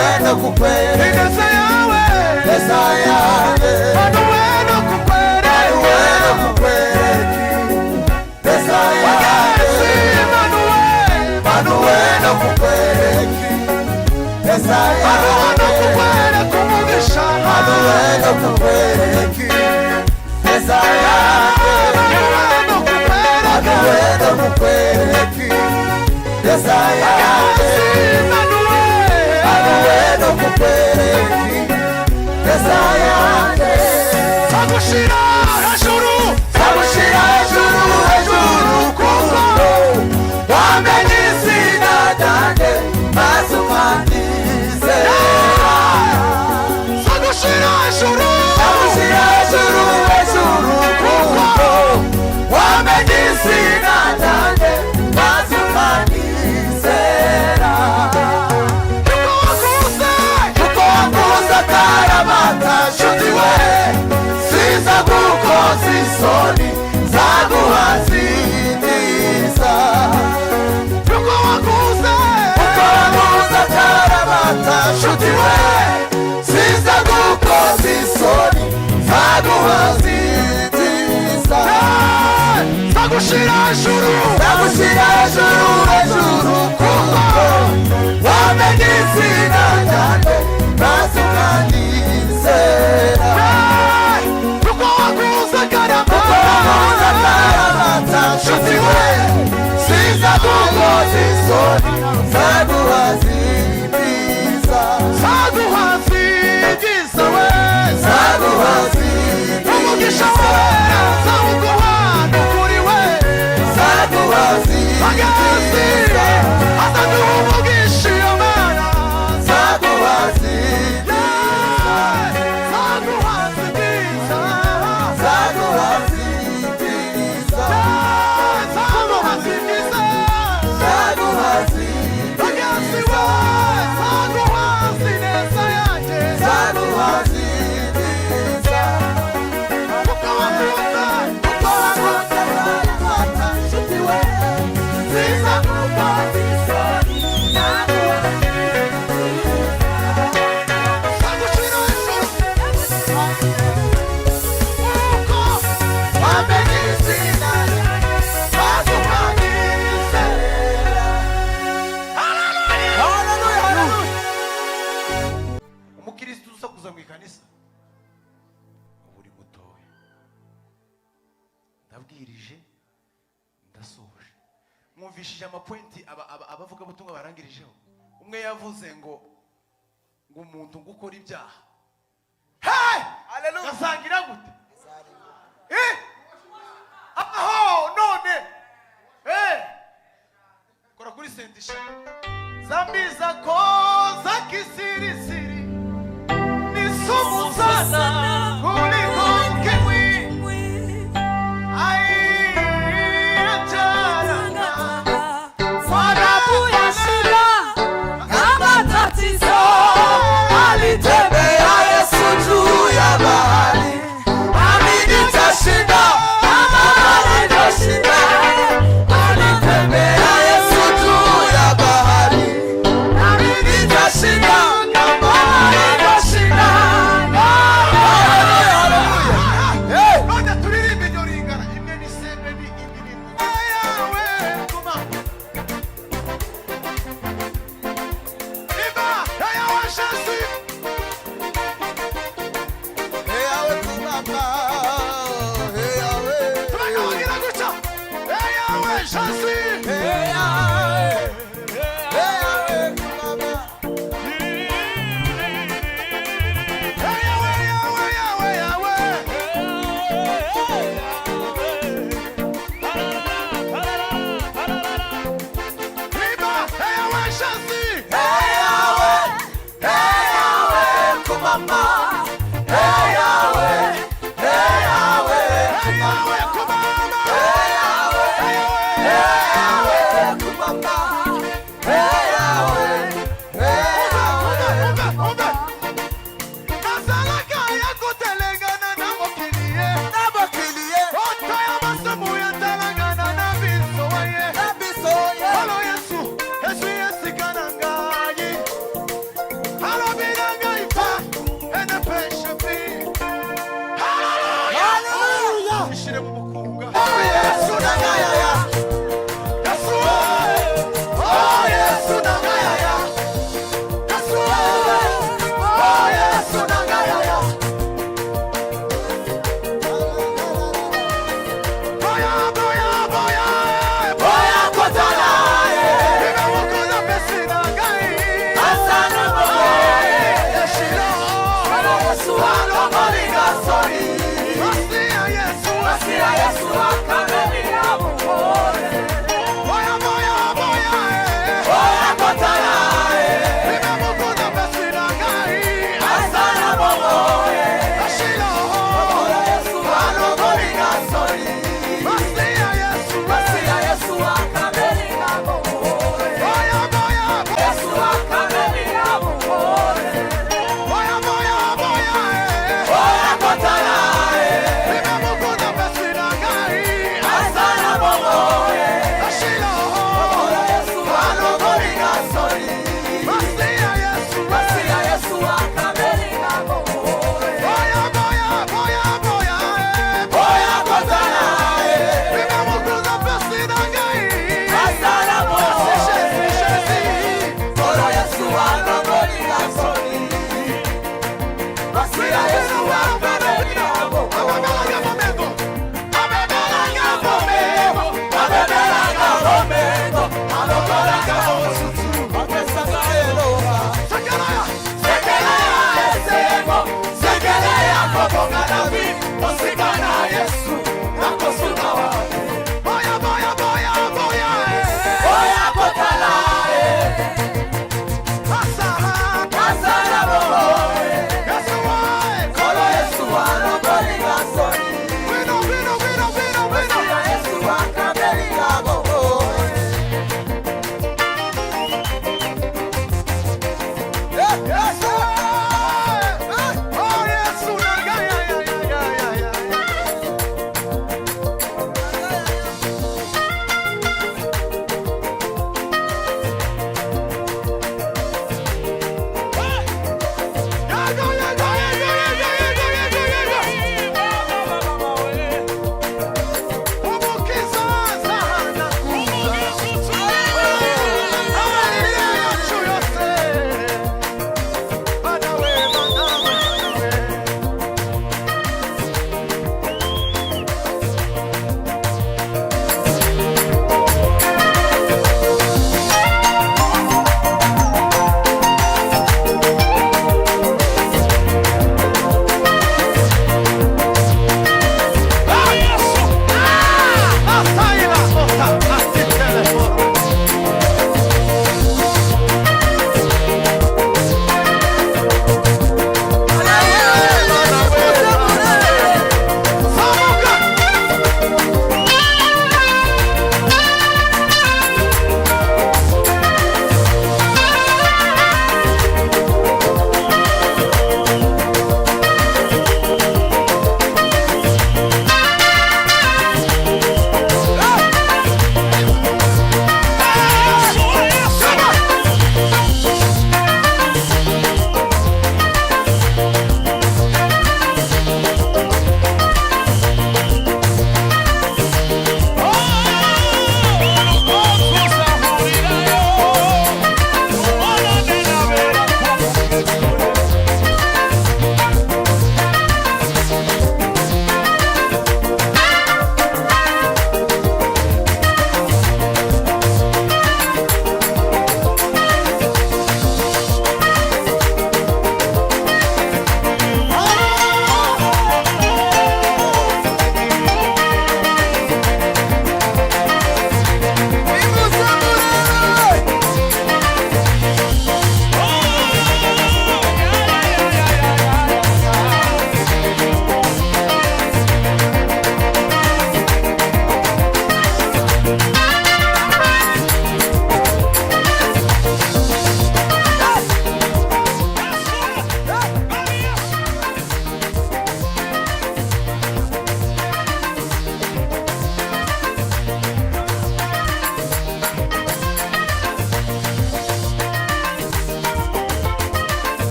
Manueno kukwere ineza yawe Manueno kukwere ineza yawe Manueno kukwere ineza yawe Manueno kumugisha Manueno kukwere ineza yawe Manueno kukwere ineza yawe Manueno kukwere ineza yawe Sagushira hejuru kuko wamenye izina ryanjye maze ukanizera Sagushira hejuru kuko wamenye izina ryanjye maze ukanizera Yuko wakuze akaramata nshuti we siza gukoza isoni zaguhazindiza Yuko wakuze akaramata nshuti we siza gukoza isoni zaguhazindiza Sagushira hejuru kuko wamenye izina ryanjye maze ukanizera Yuko wakuze akaramata nshuti we siza gukoza isoni zaguhazindiza we umugisha we zawuguha nukuri we zaguhazindiza azaduha umugisha iyo mana zaguhazindiza Mwumvishije amapointi abavuga butumwa barangirijeho umwe yavuze ngo umuntu gukora ibyaha haleluya gasangira gute aho none kora kuri sendisha zambi zako za kisirisiri ni sumu sana kuliko ukimwi Alitembea Yesu juu ya bahari, nami nitashinda kama alivyoshinda. Alitembea Yesu juu ya bahari, nami nitashinda kama alivyoshinda. Haleluya! Ngoja tulirimbe ndio lingana. Imwe ni sembe ni imini. Yawe kuma. Iba, yawe shasi. Wasi